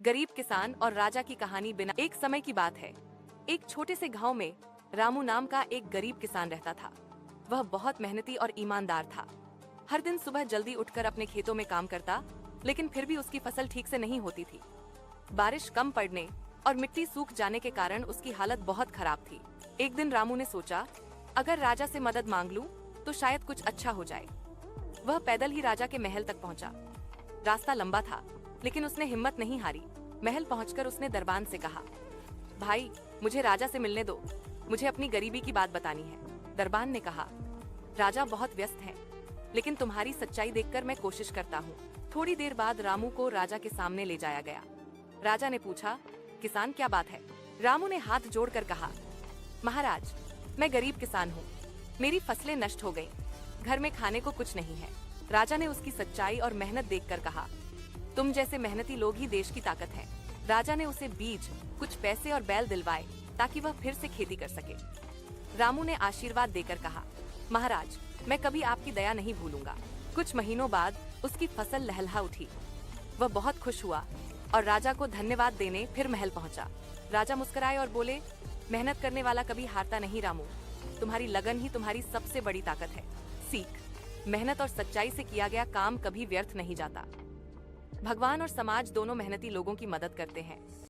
गरीब किसान और राजा की कहानी। बिना एक समय की बात है, एक छोटे से गांव में रामू नाम का एक गरीब किसान रहता था। वह बहुत मेहनती और ईमानदार था। हर दिन सुबह जल्दी उठकर अपने खेतों में काम करता, लेकिन फिर भी उसकी फसल ठीक से नहीं होती थी। बारिश कम पड़ने और मिट्टी सूख जाने के कारण उसकी हालत बहुत खराब थी। एक दिन रामू ने सोचा, अगर राजा से मदद मांग लूं, तो शायद कुछ अच्छा हो जाए। वह पैदल ही राजा के महल तक पहुंचा। रास्ता लंबा था, लेकिन उसने हिम्मत नहीं हारी। महल पहुंचकर उसने दरबान से कहा, भाई, मुझे राजा से मिलने दो, मुझे अपनी गरीबी की बात बतानी है। दरबान ने कहा, राजा बहुत व्यस्त हैं, लेकिन तुम्हारी सच्चाई देखकर मैं कोशिश करता हूँ। थोड़ी देर बाद रामू को राजा के सामने ले जाया गया। राजा ने पूछा, किसान, क्या बात है? रामू ने हाथ जोड़कर कहा, महाराज, मैं गरीब किसान हूँ, मेरी फसलें नष्ट हो गईं, घर में खाने को कुछ नहीं है। राजा ने उसकी सच्चाई और मेहनत देखकर कहा, तुम जैसे मेहनती लोग ही देश की ताकत है। राजा ने उसे बीज, कुछ पैसे और बैल दिलवाए, ताकि वह फिर से खेती कर सके। रामू ने आशीर्वाद देकर कहा, महाराज, मैं कभी आपकी दया नहीं भूलूंगा। कुछ महीनों बाद उसकी फसल लहलहा उठी। वह बहुत खुश हुआ और राजा को धन्यवाद देने फिर महल पहुंचा। राजा मुस्कुराए और बोले, मेहनत करने वाला कभी हारता नहीं रामू, तुम्हारी लगन ही तुम्हारी सबसे बड़ी ताकत है। सीख, मेहनत और सच्चाई से किया गया काम कभी व्यर्थ नहीं जाता। भगवान और समाज दोनों मेहनती लोगों की मदद करते हैं।